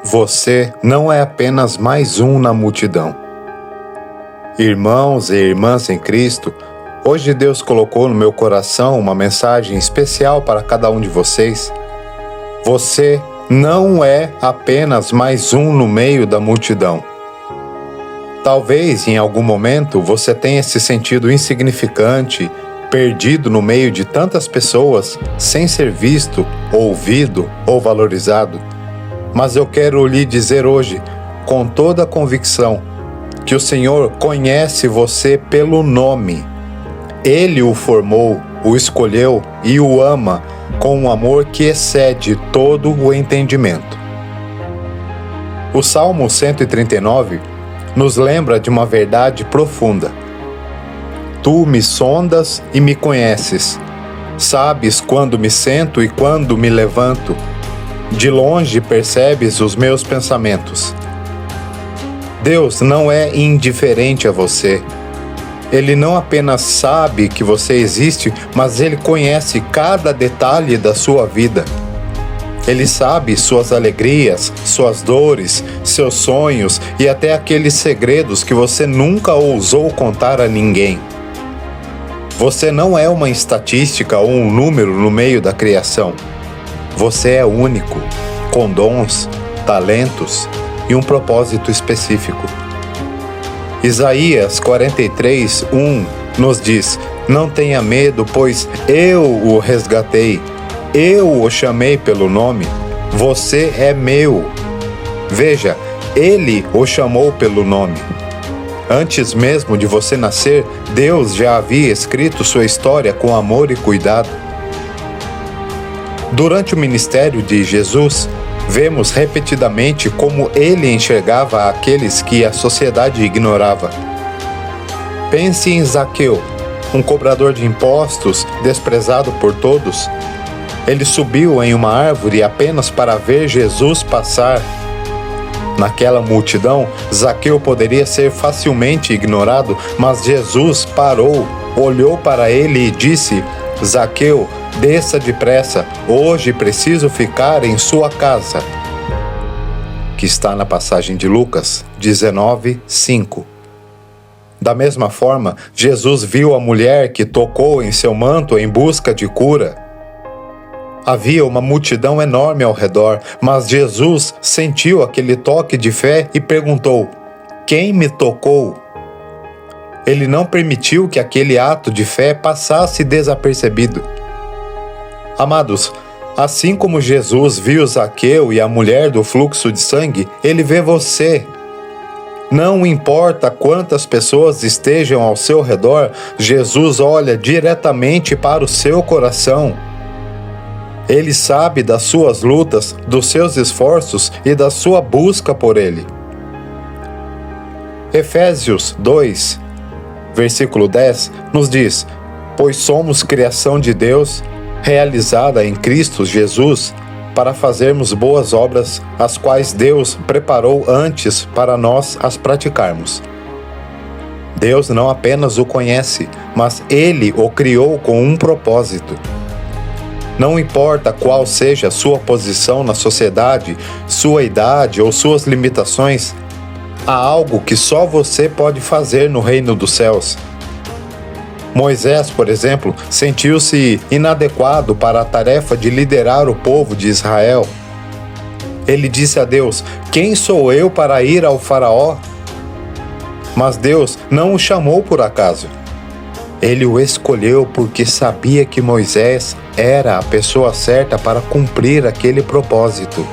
Você não é apenas mais um na multidão. Irmãos e irmãs em Cristo, hoje Deus colocou no meu coração uma mensagem especial para cada um de vocês. Você não é apenas mais um no meio da multidão. Talvez em algum momento você tenha se sentido insignificante, perdido no meio de tantas pessoas, sem ser visto, ouvido ou valorizado. Mas eu quero lhe dizer hoje, com toda a convicção, que o Senhor conhece você pelo nome. Ele o formou, o escolheu e o ama com um amor que excede todo o entendimento. O Salmo 139 nos lembra de uma verdade profunda. Tu me sondas e me conheces. Sabes quando me sento e quando me levanto. De longe percebes os meus pensamentos. Deus não é indiferente a você. Ele não apenas sabe que você existe, mas Ele conhece cada detalhe da sua vida. Ele sabe suas alegrias, suas dores, seus sonhos e até aqueles segredos que você nunca ousou contar a ninguém. Você não é uma estatística ou um número no meio da criação. Você é único, com dons, talentos e um propósito específico. Isaías 43:1 nos diz: Não tenha medo, pois eu o resgatei. Eu o chamei pelo nome. Você é meu. Veja, Ele o chamou pelo nome. Antes mesmo de você nascer, Deus já havia escrito sua história com amor e cuidado. Durante o ministério de Jesus, vemos repetidamente como ele enxergava aqueles que a sociedade ignorava. Pense em Zaqueu, um cobrador de impostos, desprezado por todos. Ele subiu em uma árvore apenas para ver Jesus passar. Naquela multidão, Zaqueu poderia ser facilmente ignorado, mas Jesus parou, olhou para ele e disse: Zaqueu, desça depressa, hoje preciso ficar em sua casa. Que está na passagem de Lucas 19:5. Da mesma forma, Jesus viu a mulher que tocou em seu manto em busca de cura. Havia uma multidão enorme ao redor, mas Jesus sentiu aquele toque de fé e perguntou: Quem me tocou? Ele não permitiu que aquele ato de fé passasse desapercebido. Amados, assim como Jesus viu Zaqueu e a mulher do fluxo de sangue, Ele vê você. Não importa quantas pessoas estejam ao seu redor, Jesus olha diretamente para o seu coração. Ele sabe das suas lutas, dos seus esforços e da sua busca por Ele. Efésios 2, versículo 10, nos diz: Pois somos criação de Deus, realizada em Cristo Jesus, para fazermos boas obras, as quais Deus preparou antes para nós as praticarmos. Deus não apenas o conhece, mas Ele o criou com um propósito. Não importa qual seja a sua posição na sociedade, sua idade ou suas limitações, há algo que só você pode fazer no reino dos céus. Moisés, por exemplo, sentiu-se inadequado para a tarefa de liderar o povo de Israel. Ele disse a Deus: Quem sou eu para ir ao faraó? Mas Deus não o chamou por acaso. Ele o escolheu porque sabia que Moisés era a pessoa certa para cumprir aquele propósito.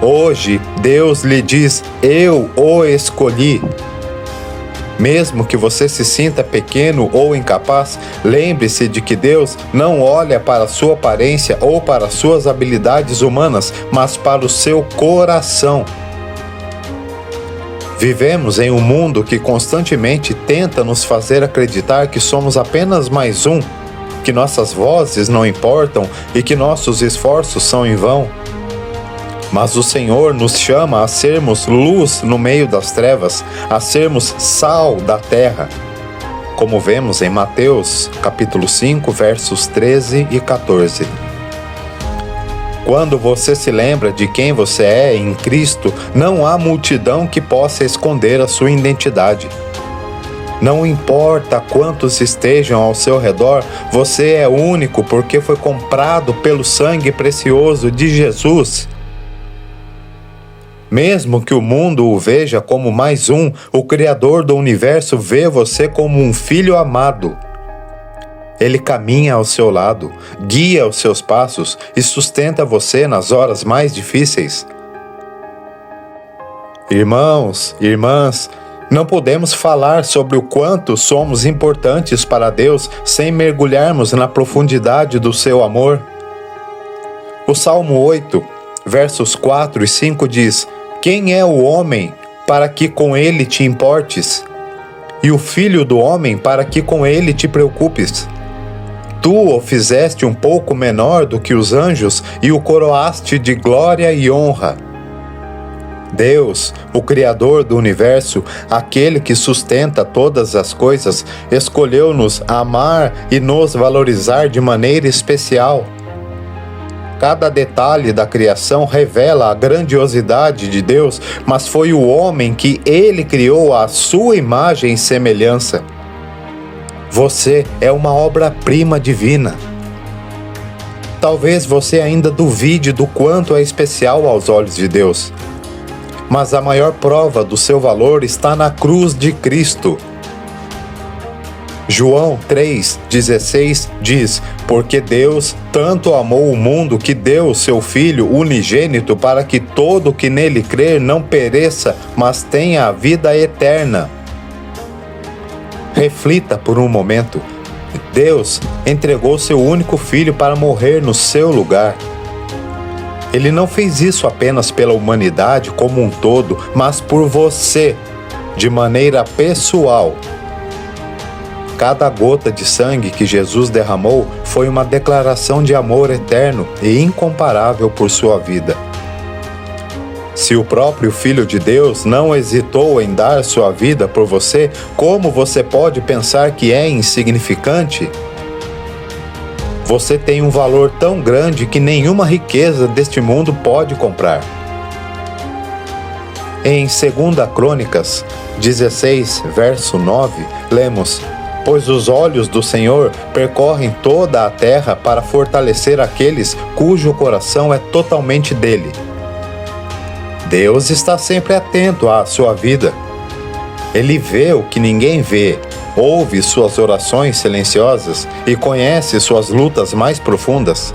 Hoje, Deus lhe diz: Eu o escolhi. Mesmo que você se sinta pequeno ou incapaz, lembre-se de que Deus não olha para a sua aparência ou para as suas habilidades humanas, mas para o seu coração. Vivemos em um mundo que constantemente tenta nos fazer acreditar que somos apenas mais um, que nossas vozes não importam e que nossos esforços são em vão. Mas o Senhor nos chama a sermos luz no meio das trevas, a sermos sal da terra, como vemos em Mateus capítulo 5, versos 13 e 14. Quando você se lembra de quem você é em Cristo, não há multidão que possa esconder a sua identidade. Não importa quantos estejam ao seu redor, você é único porque foi comprado pelo sangue precioso de Jesus. Mesmo que o mundo o veja como mais um, o Criador do universo vê você como um filho amado. Ele caminha ao seu lado, guia os seus passos e sustenta você nas horas mais difíceis. Irmãos, irmãs, não podemos falar sobre o quanto somos importantes para Deus sem mergulharmos na profundidade do seu amor. O Salmo 8, versos 4 e 5 diz: "Quem é o homem para que com ele te importes? E o filho do homem para que com ele te preocupes? Tu o fizeste um pouco menor do que os anjos e o coroaste de glória e honra." Deus, o Criador do universo, aquele que sustenta todas as coisas, escolheu-nos amar e nos valorizar de maneira especial. Cada detalhe da criação revela a grandiosidade de Deus, mas foi o homem que Ele criou à sua imagem e semelhança. Você é uma obra-prima divina. Talvez você ainda duvide do quanto é especial aos olhos de Deus, mas a maior prova do seu valor está na cruz de Cristo. João 3,16 diz: "Porque Deus tanto amou o mundo que deu o seu Filho unigênito para que todo que nele crer não pereça, mas tenha a vida eterna." Reflita por um momento. Deus entregou seu único filho para morrer no seu lugar. Ele não fez isso apenas pela humanidade como um todo, mas por você, de maneira pessoal. Cada gota de sangue que Jesus derramou foi uma declaração de amor eterno e incomparável por sua vida. Se o próprio Filho de Deus não hesitou em dar sua vida por você, como você pode pensar que é insignificante? Você tem um valor tão grande que nenhuma riqueza deste mundo pode comprar. Em 2 Crônicas 16, verso 9, lemos: "Pois os olhos do Senhor percorrem toda a terra para fortalecer aqueles cujo coração é totalmente dele." Deus está sempre atento à sua vida. Ele vê o que ninguém vê, ouve suas orações silenciosas e conhece suas lutas mais profundas.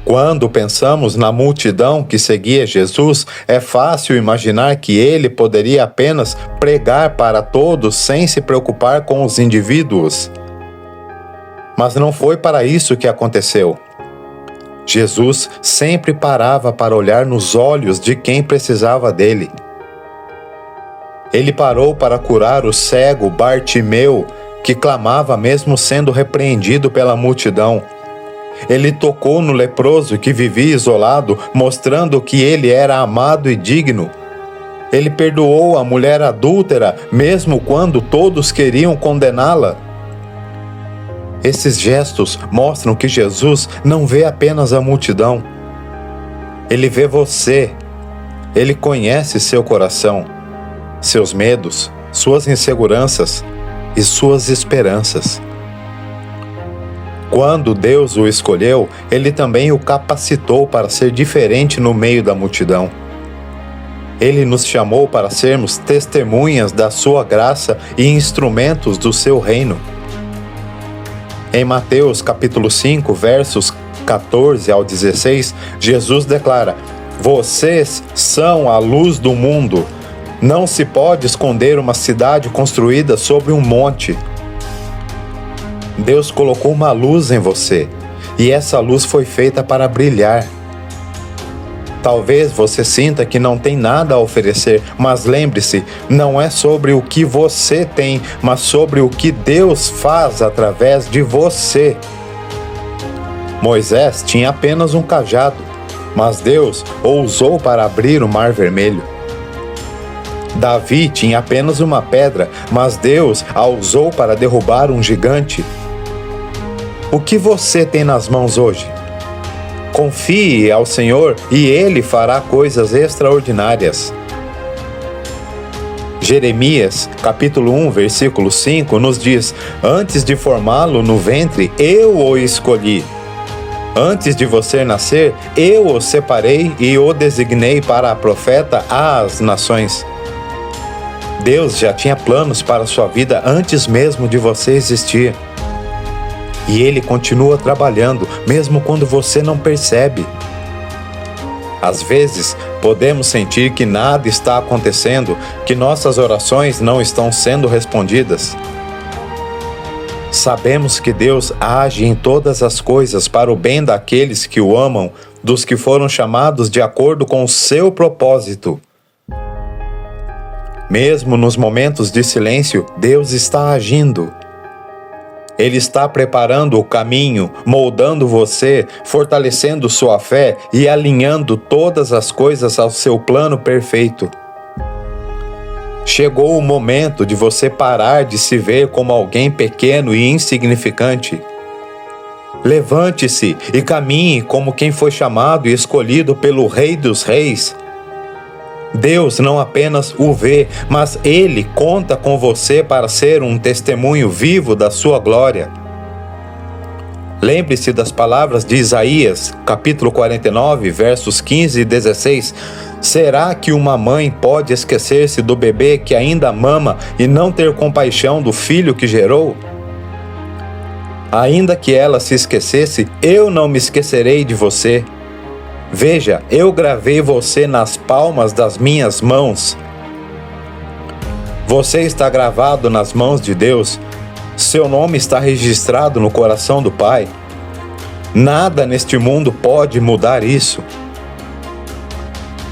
Quando pensamos na multidão que seguia Jesus, é fácil imaginar que ele poderia apenas pregar para todos sem se preocupar com os indivíduos. Mas não foi para isso que aconteceu. Jesus sempre parava para olhar nos olhos de quem precisava dele. Ele parou para curar o cego Bartimeu, que clamava mesmo sendo repreendido pela multidão. Ele tocou no leproso que vivia isolado, mostrando que ele era amado e digno. Ele perdoou a mulher adúltera, mesmo quando todos queriam condená-la. Esses gestos mostram que Jesus não vê apenas a multidão. Ele vê você. Ele conhece seu coração, seus medos, suas inseguranças e suas esperanças. Quando Deus o escolheu, Ele também o capacitou para ser diferente no meio da multidão. Ele nos chamou para sermos testemunhas da sua graça e instrumentos do seu reino. Em Mateus capítulo 5, versos 14 ao 16, Jesus declara: "Vocês são a luz do mundo. Não se pode esconder uma cidade construída sobre um monte." Deus colocou uma luz em você, e essa luz foi feita para brilhar. Talvez você sinta que não tem nada a oferecer, mas lembre-se, não é sobre o que você tem, mas sobre o que Deus faz através de você. Moisés tinha apenas um cajado, mas Deus o usou para abrir o Mar Vermelho. Davi tinha apenas uma pedra, mas Deus a usou para derrubar um gigante. O que você tem nas mãos hoje? Confie ao Senhor e Ele fará coisas extraordinárias. Jeremias, capítulo 1, versículo 5, nos diz: antes de formá-lo no ventre, eu o escolhi. Antes de você nascer, eu o separei e o designei para profeta às nações. Deus já tinha planos para a sua vida antes mesmo de você existir. E Ele continua trabalhando, mesmo quando você não percebe. Às vezes, podemos sentir que nada está acontecendo, que nossas orações não estão sendo respondidas. Sabemos que Deus age em todas as coisas para o bem daqueles que o amam, dos que foram chamados de acordo com o seu propósito. Mesmo nos momentos de silêncio, Deus está agindo. Ele está preparando o caminho, moldando você, fortalecendo sua fé e alinhando todas as coisas ao seu plano perfeito. Chegou o momento de você parar de se ver como alguém pequeno e insignificante. Levante-se e caminhe como quem foi chamado e escolhido pelo Rei dos Reis. Deus não apenas o vê, mas Ele conta com você para ser um testemunho vivo da sua glória. Lembre-se das palavras de Isaías, capítulo 49, versos 15 e 16. Será que uma mãe pode esquecer-se do bebê que ainda mama e não ter compaixão do filho que gerou? Ainda que ela se esquecesse, eu não me esquecerei de você. Veja, eu gravei você nas palmas das minhas mãos. Você está gravado nas mãos de Deus. Seu nome está registrado no coração do Pai. Nada neste mundo pode mudar isso.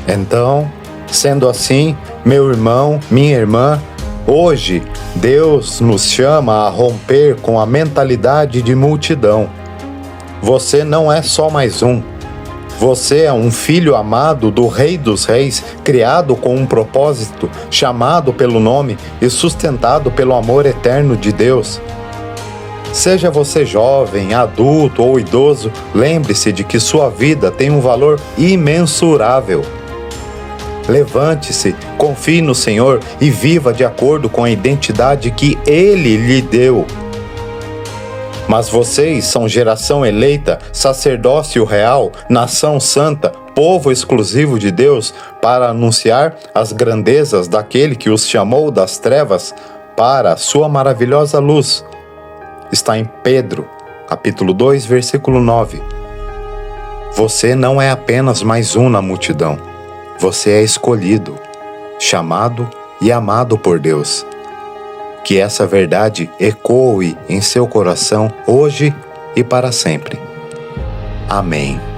Então, sendo assim, meu irmão, minha irmã, hoje Deus nos chama a romper com a mentalidade de multidão. Você não é só mais um. Você é um filho amado do Rei dos Reis, criado com um propósito, chamado pelo nome e sustentado pelo amor eterno de Deus. Seja você jovem, adulto ou idoso, lembre-se de que sua vida tem um valor imensurável. Levante-se, confie no Senhor e viva de acordo com a identidade que Ele lhe deu. Mas vocês são geração eleita, sacerdócio real, nação santa, povo exclusivo de Deus, para anunciar as grandezas daquele que os chamou das trevas para a sua maravilhosa luz. Está em Pedro, capítulo 2, versículo 9. Você não é apenas mais um na multidão. Você é escolhido, chamado e amado por Deus. Que essa verdade ecoe em seu coração hoje e para sempre. Amém.